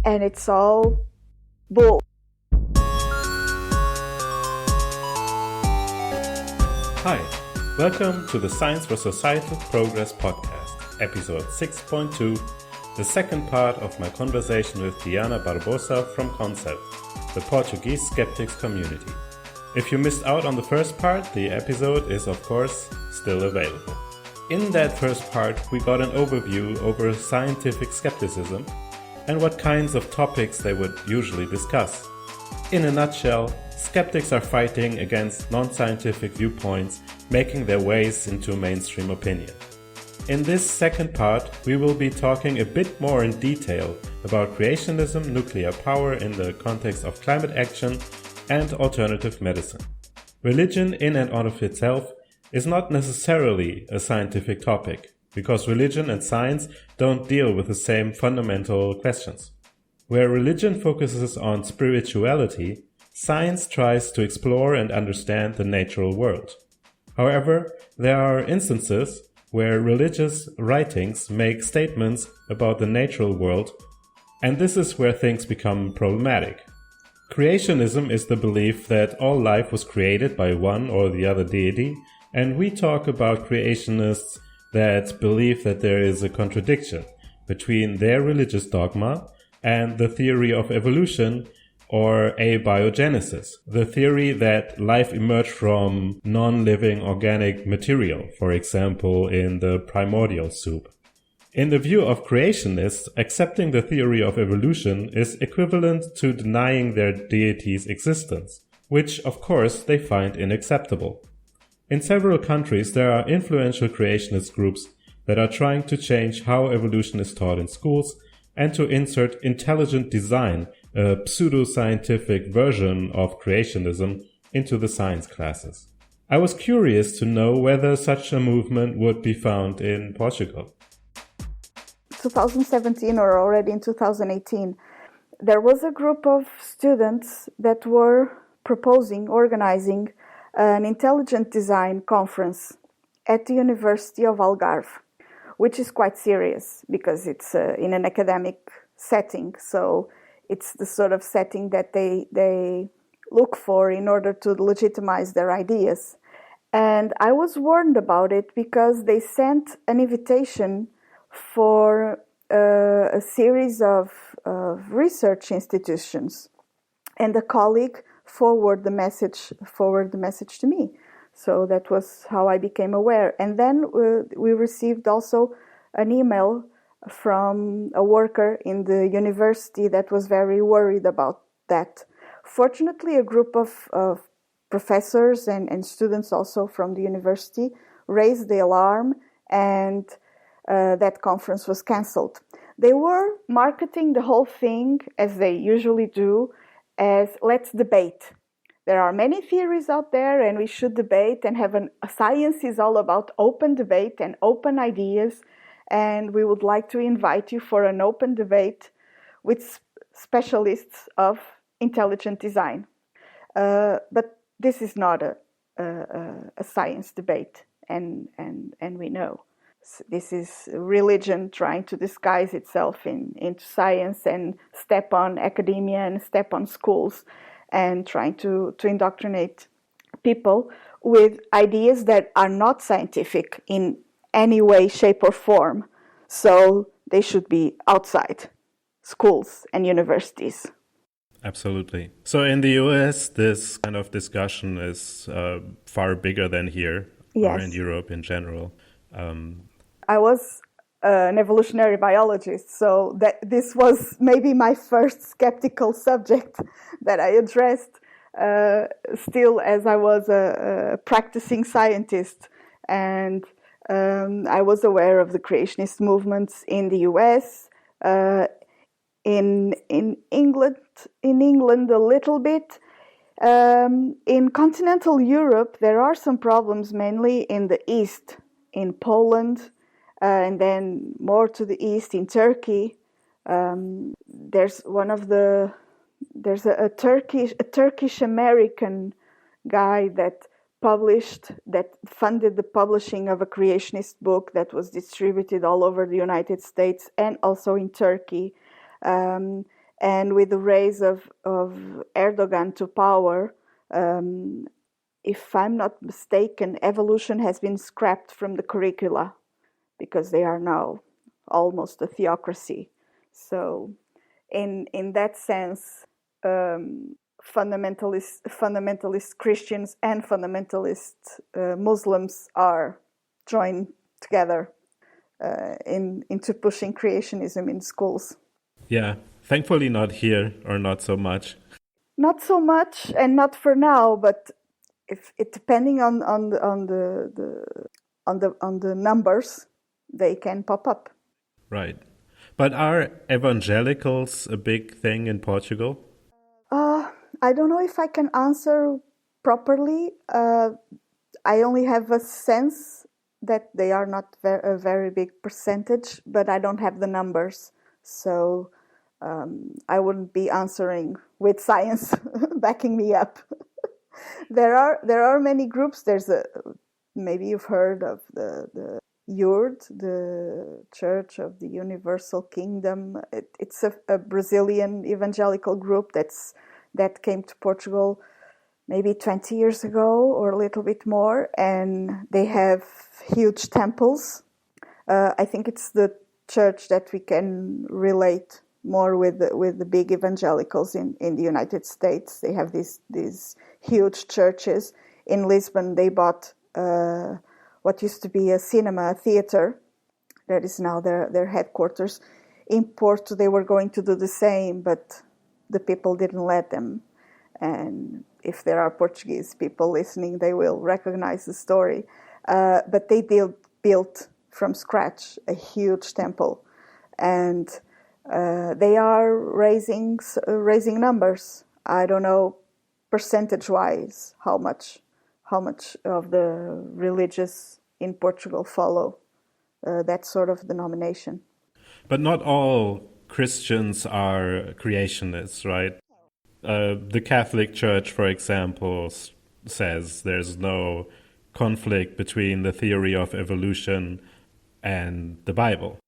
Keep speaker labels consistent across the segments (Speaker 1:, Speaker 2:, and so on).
Speaker 1: and it's all bull.
Speaker 2: Hi, welcome to the Science for Societal Progress podcast, episode 6.2, the second part of my conversation with Diana Barbosa from Concept, the Portuguese skeptics community. If you missed out on the first part, the episode is of course still available. In that first part, we got an overview over scientific skepticism and what kinds of topics they would usually discuss. In a nutshell, skeptics are fighting against non-scientific viewpoints, making their ways into mainstream opinion. In this second part, we will be talking a bit more in detail about creationism, nuclear power in the context of climate action, and alternative medicine. Religion in and of itself is not necessarily a scientific topic, because religion and science don't deal with the same fundamental questions. Where religion focuses on spirituality, science tries to explore and understand the natural world. However, there are instances where religious writings make statements about the natural world, and this is where things become problematic. Creationism is the belief that all life was created by one or the other deity, and we talk about creationists that believe that there is a contradiction between their religious dogma and the theory of evolution, or abiogenesis, the theory that life emerged from non-living organic material, for example in the primordial soup. In the view of creationists, accepting the theory of evolution is equivalent to denying their deity's existence, which of course they find unacceptable. In several countries there are influential creationist groups that are trying to change how evolution is taught in schools and to insert intelligent design, a pseudo-scientific version of creationism, into the science classes. I was curious to know whether such a movement would be found in Portugal.
Speaker 1: 2017 or already in 2018, there was a group of students that were organizing an intelligent design conference at the University of Algarve, which is quite serious because it's in an academic setting. So it's the sort of setting that they look for in order to legitimize their ideas. And I was warned about it because they sent an invitation for a series of research institutions, and a colleague forwarded the message to me. So that was how I became aware. And then we received also an email from a worker in the university that was very worried about that. Fortunately, a group of professors and students also from the university raised the alarm, and that conference was cancelled. They were marketing the whole thing, as they usually do, as let's debate. There are many theories out there and we should debate and have science is all about open debate and open ideas, and we would like to invite you for an open debate with specialists of intelligent design. But this is not a science debate, and we know. This is religion trying to disguise itself into science and step on academia and step on schools and trying to indoctrinate people with ideas that are not scientific in any way, shape, or form. So they should be outside schools and universities.
Speaker 2: Absolutely. So in the US, this kind of discussion is far bigger than here,
Speaker 1: yes,
Speaker 2: or in Europe in general.
Speaker 1: I was an evolutionary biologist, so this was maybe my first skeptical subject that I addressed still as I was a practicing scientist. And I was aware of the creationist movements in the US, in England a little bit. In continental Europe, there are some problems, mainly in the east, in Poland, and then more to the east in Turkey. There's a Turkish American guy that funded the publishing of a creationist book that was distributed all over the United States and also in Turkey. And with the rise of Erdogan to power, if I'm not mistaken, evolution has been scrapped from the curricula because they are now almost a theocracy. So in that sense, fundamentalist Christians and fundamentalist Muslims are joined together into pushing creationism in schools.
Speaker 2: Yeah, thankfully not here, or not so much.
Speaker 1: Not so much, and not for now. But if it depending on the numbers, they can pop up.
Speaker 2: Right. But are evangelicals a big thing in Portugal?
Speaker 1: I don't know if I can answer properly. I only have a sense that they are not a very big percentage, but I don't have the numbers. So I wouldn't be answering with science backing me up. There are many groups. Maybe you've heard of the URD, the Church of the Universal Kingdom. It's a Brazilian evangelical group that came to Portugal maybe 20 years ago or a little bit more, and they have huge temples. I think it's the church that we can relate more with the big evangelicals in the United States. They have these huge churches. In Lisbon, they bought what used to be a cinema, a theater, that is now their headquarters. In Porto, they were going to do the same, but the people didn't let them. And if there are Portuguese people listening, they will recognize the story. But they built from scratch a huge temple, and they are raising numbers. I don't know percentage-wise how much of the religious in Portugal follow that sort of denomination.
Speaker 2: But not all Christians are creationists, right? The Catholic Church, for example, says there's no conflict between the theory of evolution and the Bible.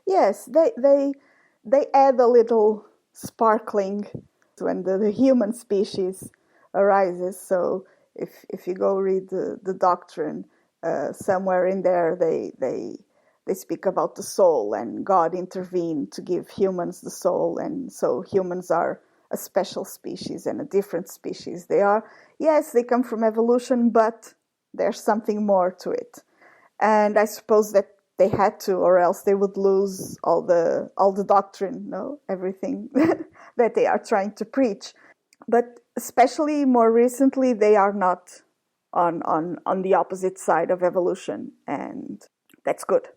Speaker 1: Yes, they add a little sparkling when the human species arises. So if you go read the doctrine, somewhere in there they speak about the soul, and God intervened to give humans the soul, and so humans are a special species and a different species. They come from evolution, but there's something more to it. And I suppose that they had to, or else they would lose all the doctrine, everything that they are trying to preach. But especially more recently, they are not on the opposite side of evolution, and that's good.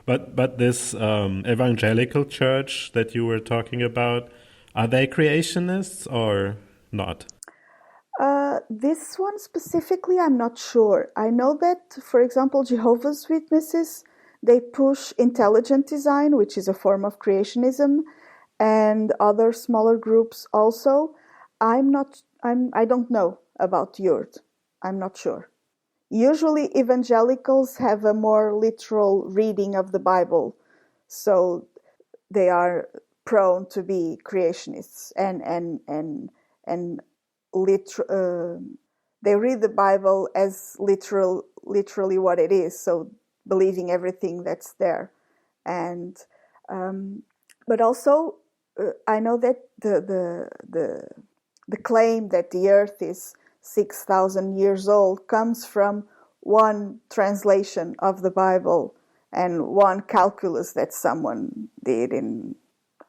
Speaker 2: But this evangelical church that you were talking about, are they creationists or not?
Speaker 1: This one specifically, I'm not sure. I know that, for example, Jehovah's Witnesses, they push intelligent design, which is a form of creationism, and other smaller groups also. I don't know about URD. I'm not sure. Usually evangelicals have a more literal reading of the Bible, so they are prone to be creationists and they read the Bible as literally what it is, so believing everything that's there. And but also I know that the claim that the earth is 6,000 years old comes from one translation of the Bible and one calculus that someone did in,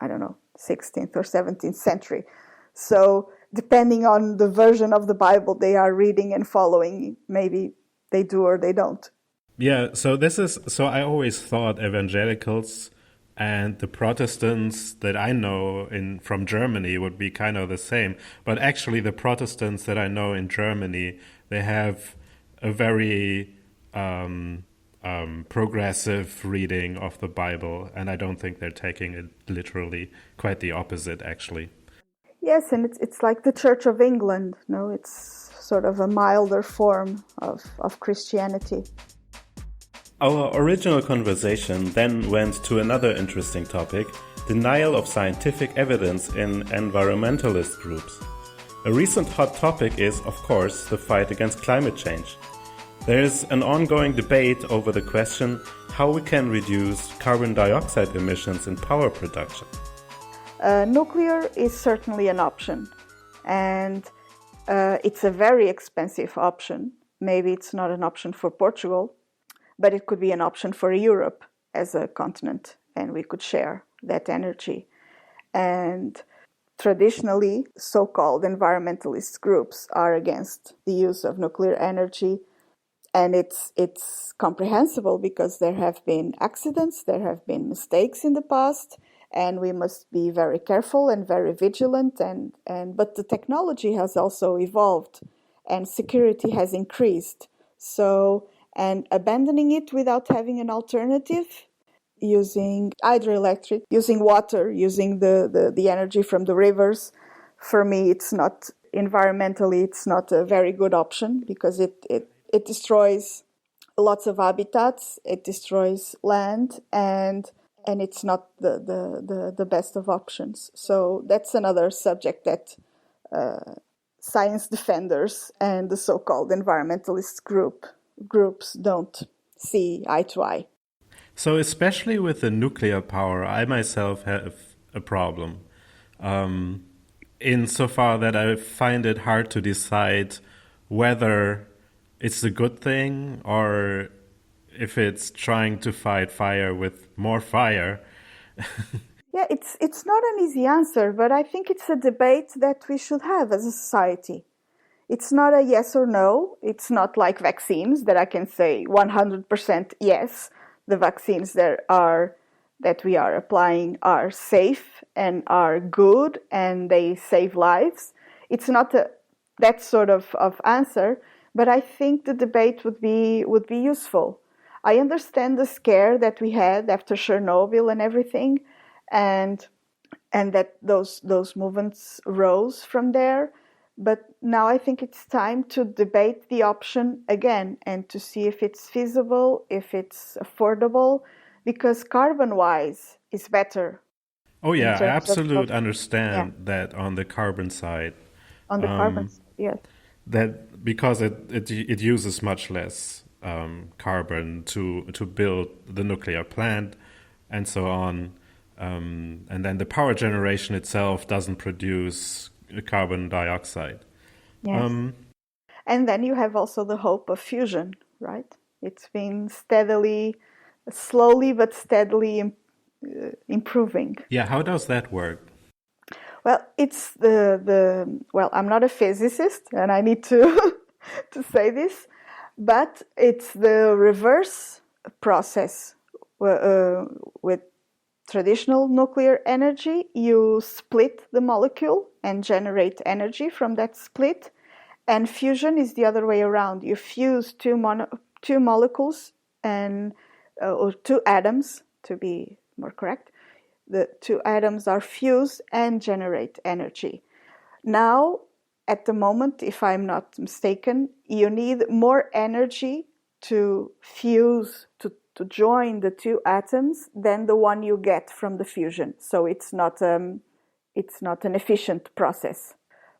Speaker 1: I don't know, 16th or 17th century. So depending on the version of the Bible they are reading and following, maybe they do or they don't.
Speaker 2: Yeah, so I always thought evangelicals and the Protestants that I know from Germany would be kind of the same. But actually the Protestants that I know in Germany, they have a very progressive reading of the Bible, and I don't think they're taking it literally. Quite the opposite, actually.
Speaker 1: Yes, and it's like the Church of England. No, it's sort of a milder form of Christianity.
Speaker 2: Our original conversation then went to another interesting topic, denial of scientific evidence in environmentalist groups. A recent hot topic is, of course, the fight against climate change. There is an ongoing debate over the question how we can reduce carbon dioxide emissions in power production.
Speaker 1: Nuclear is certainly an option, and it's a very expensive option. Maybe it's not an option for Portugal, but it could be an option for Europe as a continent, and we could share that energy. And traditionally, so-called environmentalist groups are against the use of nuclear energy, and it's comprehensible because there have been accidents, there have been mistakes in the past, and we must be very careful and very vigilant. But the technology has also evolved, and security has increased. So, and abandoning it without having an alternative, using hydroelectric, using water, using the energy from the rivers, for me, it's not environmentally, it's not a very good option because it destroys lots of habitats, it destroys land, and it's not the best of options. So that's another subject that science defenders and the so-called environmentalist groups don't see eye to eye.
Speaker 2: So especially with the nuclear power, I myself have a problem. Insofar that I find it hard to decide whether it's a good thing or if it's trying to fight fire with more fire.
Speaker 1: Yeah, it's not an easy answer, but I think it's a debate that we should have as a society. It's not a yes or no. It's not like vaccines that I can say 100% yes. The vaccines that we are applying are safe and are good and they save lives. It's not that sort of answer, but I think the debate would be useful. I understand the scare that we had after Chernobyl and everything, and that those movements rose from there. But now I think it's time to debate the option again and to see if it's feasible, if it's affordable, because carbon-wise is better.
Speaker 2: Oh yeah, I absolutely understand that on the carbon side.
Speaker 1: On the carbon side, yes.
Speaker 2: That because it uses much less carbon to build the nuclear plant and so on. And then the power generation itself doesn't produce carbon dioxide.
Speaker 1: Yes. And then you have also the hope of fusion, right? It's been slowly but steadily improving.
Speaker 2: Yeah, how does that work?
Speaker 1: Well, it's well, I'm not a physicist, and I need to to say this, but it's the reverse process with traditional nuclear energy. You split the molecule and generate energy from that split, and fusion is the other way around. You fuse two molecules or two atoms, to be more correct. The two atoms are fused and generate energy. Now, at the moment, if I'm not mistaken, you need more energy to fuse, to join the two atoms than the one you get from the fusion. So it's not an efficient process.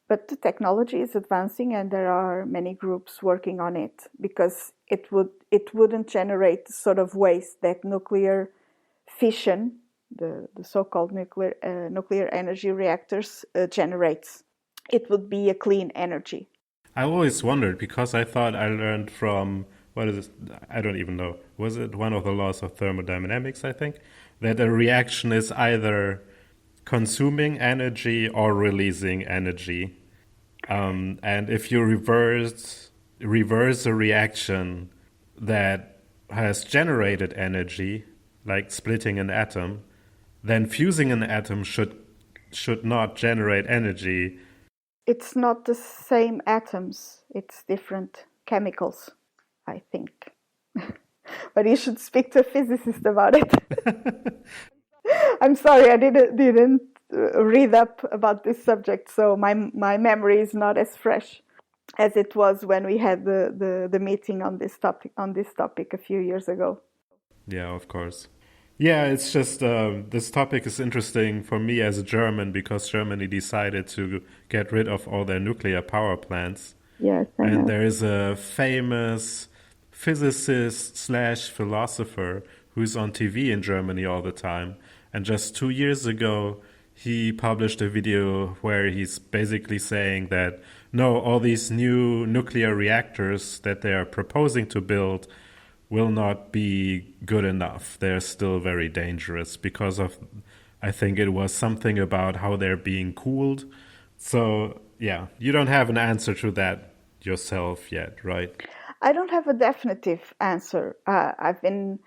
Speaker 1: But the technology is advancing, and there are many groups working on it because it wouldn't generate the sort of waste that nuclear fission, the so-called nuclear energy reactors, generates. It would be a clean energy.
Speaker 2: I always wondered because I thought I learned from, what is it? I don't even know. Was it one of the laws of thermodynamics, I think? That a reaction is either consuming energy or releasing energy. And if you reverse a reaction that has generated energy, like splitting an atom, then fusing an atom should not generate energy.
Speaker 1: It's not the same atoms. It's different chemicals, I think. But you should speak to a physicist about it. I'm sorry, I didn't read up about this subject, so my memory is not as fresh as it was when we had the meeting on this topic a few years ago.
Speaker 2: Yeah, of course. Yeah, it's just this topic is interesting for me as a German because Germany decided to get rid of all their nuclear power plants.
Speaker 1: Yes, I
Speaker 2: And
Speaker 1: know.
Speaker 2: there is a famous physicist slash philosopher who's on TV in Germany all the time. And just 2 years ago, he published a video where he's basically saying that no, all these new nuclear reactors that they are proposing to build will not be good enough. They're still very dangerous because of, I think it was something about how they're being cooled. So, yeah, you don't have an answer to that yourself yet, right?
Speaker 1: I don't have a definitive answer. I've been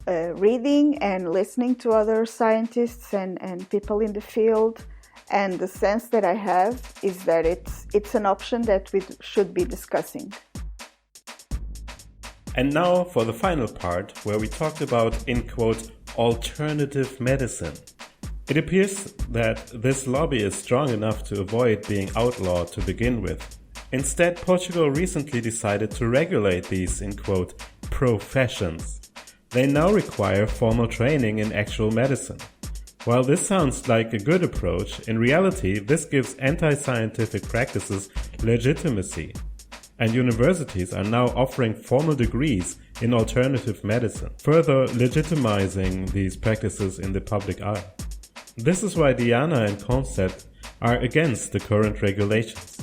Speaker 1: reading and listening to other scientists and people in the field, and the sense that I have is that it's an option that we should be discussing.
Speaker 2: And now for the final part, where we talked about, in quote, alternative medicine. It appears that this lobby is strong enough to avoid being outlawed to begin with. Instead, Portugal recently decided to regulate these, in quote, professions. They now require formal training in actual medicine. While this sounds like a good approach, in reality, this gives anti-scientific practices legitimacy. And universities are now offering formal degrees in alternative medicine, further legitimizing these practices in the public eye. This is why Diana and Concept are against the current regulations.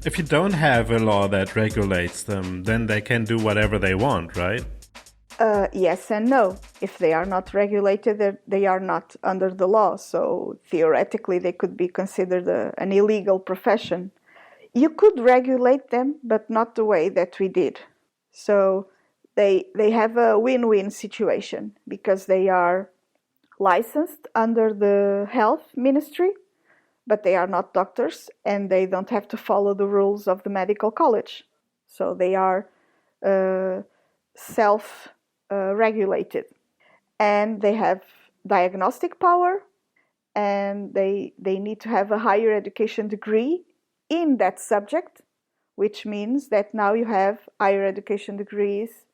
Speaker 2: If you don't have a law that regulates them, then they can do whatever they want, right?
Speaker 1: Yes and no. If they are not regulated, they are not under the law. So theoretically, they could be considered an illegal profession. You could regulate them, but not the way that we did. So they have a win-win situation because they are licensed under the health ministry, but they are not doctors and they don't have to follow the rules of the medical college. So they are self-regulated. And they have diagnostic power, and they need to have a higher education degree in that subject, which means that now you have higher education degrees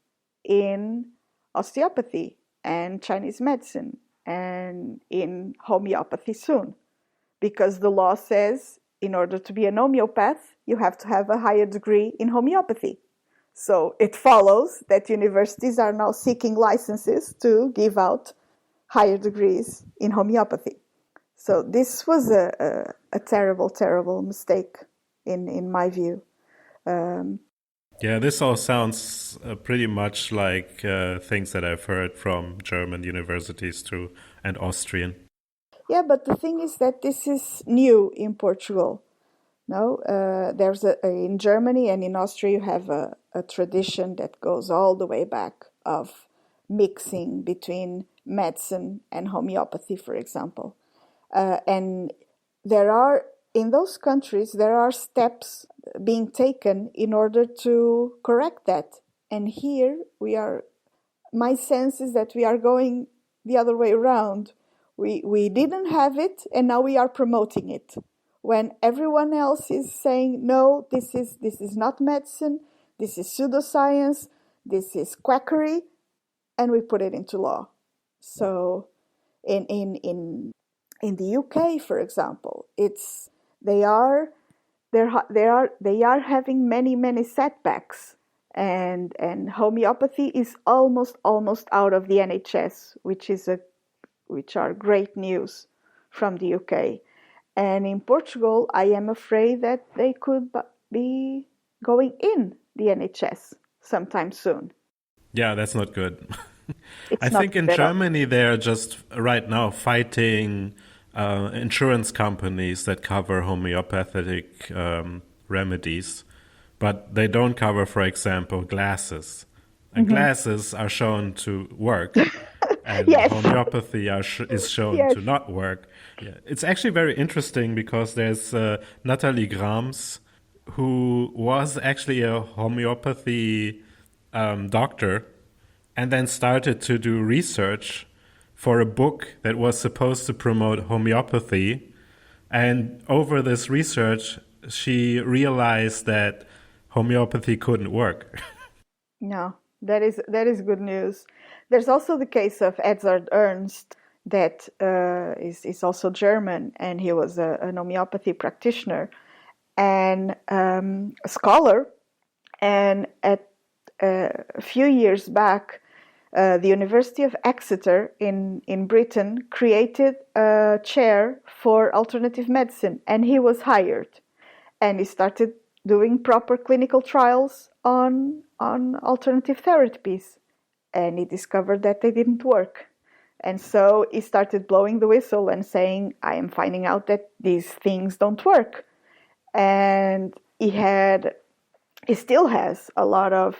Speaker 1: in osteopathy and Chinese medicine and in homeopathy soon. Because the law says in order to be an homeopath, you have to have a higher degree in homeopathy. So it follows that universities are now seeking licenses to give out higher degrees in homeopathy. So this was a terrible, terrible mistake in my view.
Speaker 2: Yeah, this all sounds pretty much like things that I've heard from German universities too, and Austrian.
Speaker 1: Yeah, but the thing is that this is new in Portugal. No, there's in Germany and in Austria you have a tradition that goes all the way back of mixing between medicine and homeopathy, for example. And in those countries, there are steps being taken in order to correct that. And here my sense is that we are going the other way around. We didn't have it, and now we are promoting it. When everyone else is saying, no, this is not medicine, this is pseudoscience, this is quackery, and we put it into law. So in the UK, for example, they are having many setbacks, and homeopathy is almost out of the NHS, which are great news from the UK. And in Portugal, I am afraid that they could be going in the NHS sometime soon.
Speaker 2: Yeah, that's not good. I
Speaker 1: It's not
Speaker 2: think in
Speaker 1: better.
Speaker 2: Germany they're just right now fighting insurance companies that cover homeopathic remedies, but they don't cover, for example, glasses. And glasses are shown to work, and
Speaker 1: Yes.
Speaker 2: homeopathy is shown
Speaker 1: Yes.
Speaker 2: to not work. Yeah. It's actually very interesting because there's Natalie Grams, who was actually a homeopathy doctor, and then started to do research for a book that was supposed to promote homeopathy. And over this research, she realized that homeopathy couldn't work.
Speaker 1: No, that is good news. There's also the case of Edzard Ernst that is also German, and he was an homeopathy practitioner and a scholar. And at a few years back, the University of Exeter in Britain created a chair for alternative medicine, and he was hired. And he started doing proper clinical trials on alternative therapies. And he discovered that they didn't work. And so he started blowing the whistle and saying, I am finding out that these things don't work. And he still has a lot of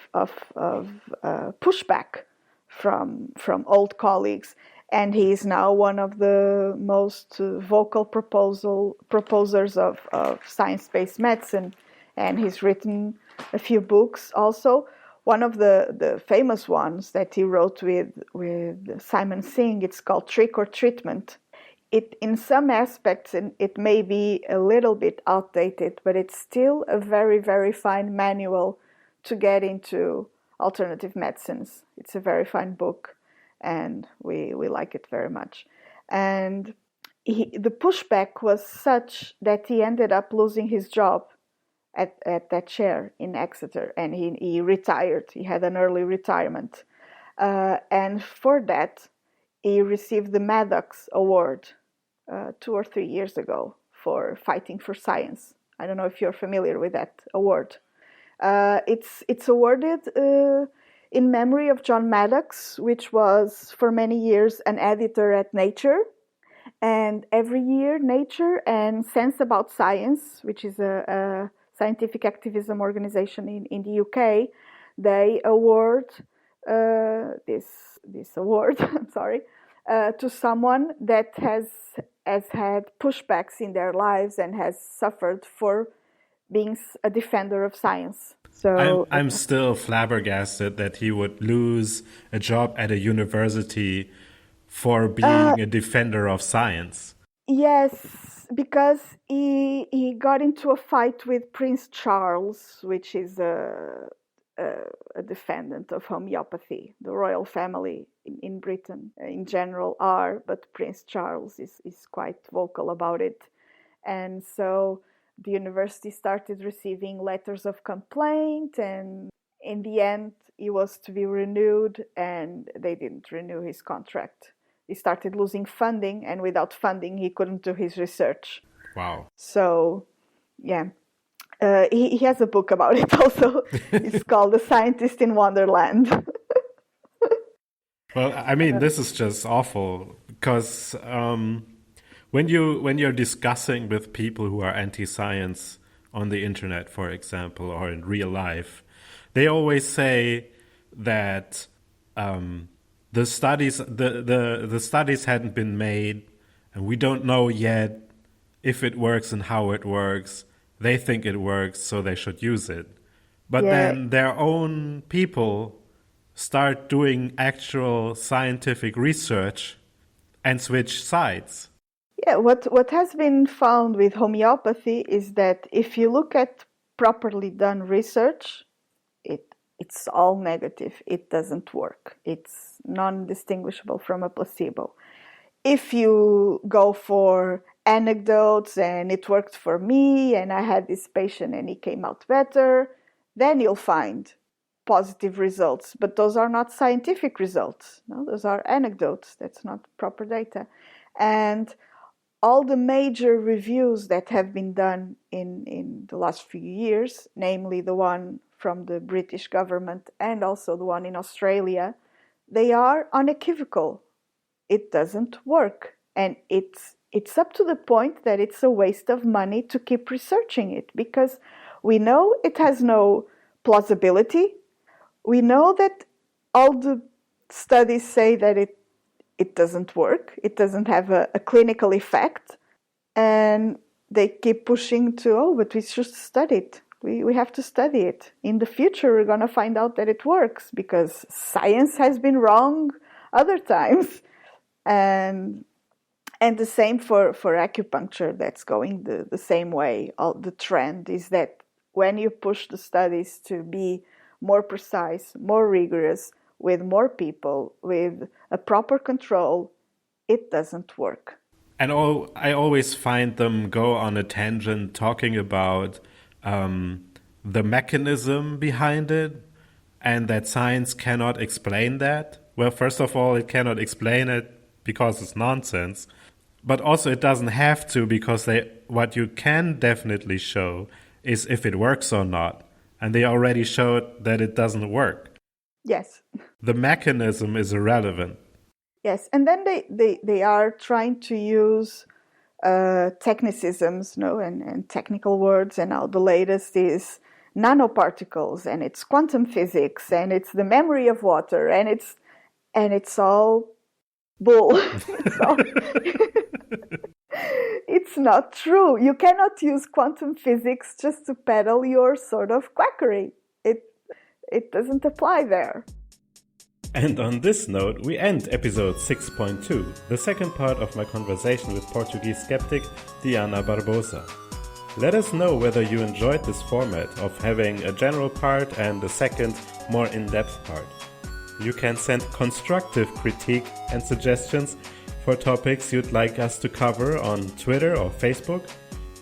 Speaker 1: pushback from old colleagues, and he is now one of the most vocal proposers of science-based medicine, and he's written a few books also. One of the famous ones that he wrote with Simon Singh, it's called Trick or Treatment. It, in some aspects, it may be a little bit outdated, but it's still a very, very fine manual to get into alternative medicines. It's a very fine book, and we like it very much. And the pushback was such that he ended up losing his job at that chair in Exeter, and he retired. He had an early retirement. And for that, he received the Maddox Award 2 or 3 years ago for fighting for science. I don't know if you're familiar with that award. It's awarded in memory of John Maddox, which was for many years an editor at Nature. And every year, Nature and Sense About Science, which is a scientific activism organization in the UK, they award this award. I'm sorry. To someone that has had pushbacks in their lives and has suffered for being a defender of science. So
Speaker 2: I'm still flabbergasted that he would lose a job at a university for being a defender of science.
Speaker 1: Yes, because he got into a fight with Prince Charles, which is a defendant of homeopathy. The royal family in Britain in general are, but Prince Charles is quite vocal about it. And so the university started receiving letters of complaint, and in the end he was to be renewed, and they didn't renew his contract. He started losing funding, and without funding he couldn't do his research.
Speaker 2: Wow.
Speaker 1: So yeah. He has a book about it also. It's called The Scientist in Wonderland.
Speaker 2: Well, I mean, this is just awful because when you're discussing with people who are anti-science on the internet, for example, or in real life, they always say that the studies hadn't been made, and we don't know yet if it works and how it works. They think it works, so they should use it. But then their own people start doing actual scientific research and switch sides.
Speaker 1: Yeah, what has been found with homeopathy is that if you look at properly done research, it's all negative. It doesn't work. It's non-distinguishable from a placebo. If you go for anecdotes and it worked for me and I had this patient and he came out better, then you'll find positive results. But those are not scientific results. No, those are anecdotes. That's not proper data. And all the major reviews that have been done in the last few years, namely the one from the British government and also the one in Australia, they are unequivocal. It doesn't work. And it's up to the point that it's a waste of money to keep researching it, because we know it has no plausibility. We know that all the studies say that it doesn't work. It doesn't have a clinical effect. And they keep pushing to, but we should study it. We have to study it. In the future, we're going to find out that it works because science has been wrong other times. And the same for acupuncture, that's going the same way. The trend is that when you push the studies to be more precise, more rigorous, with more people, with a proper control, it doesn't work.
Speaker 2: And I always find them go on a tangent talking about the mechanism behind it, and that science cannot explain that. Well, first of all, it cannot explain it because it's nonsense. But also it doesn't have to, because what you can definitely show is if it works or not. And they already showed that it doesn't work.
Speaker 1: Yes.
Speaker 2: The mechanism is irrelevant.
Speaker 1: Yes, and then they are trying to use technicisms, and technical words, and now the latest is nanoparticles, and it's quantum physics, and it's the memory of water, and it's all bull. It's not true. You cannot use quantum physics just to peddle your sort of quackery. It doesn't apply there.
Speaker 2: And on this note, we end episode 6.2, the second part of my conversation with Portuguese skeptic Diana Barbosa. Let us know whether you enjoyed this format of having a general part and a second, more in-depth part. You can send constructive critique and suggestions for topics you'd like us to cover on Twitter or Facebook.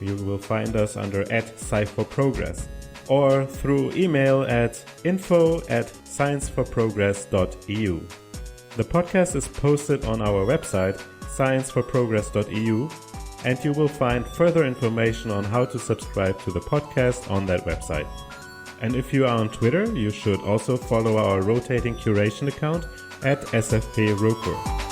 Speaker 2: You will find us under @SciForProgress, or through email at info@scienceforprogress.eu. The podcast is posted on our website, scienceforprogress.eu, and you will find further information on how to subscribe to the podcast on that website. And if you are on Twitter, you should also follow our rotating curation account @SFPRokur.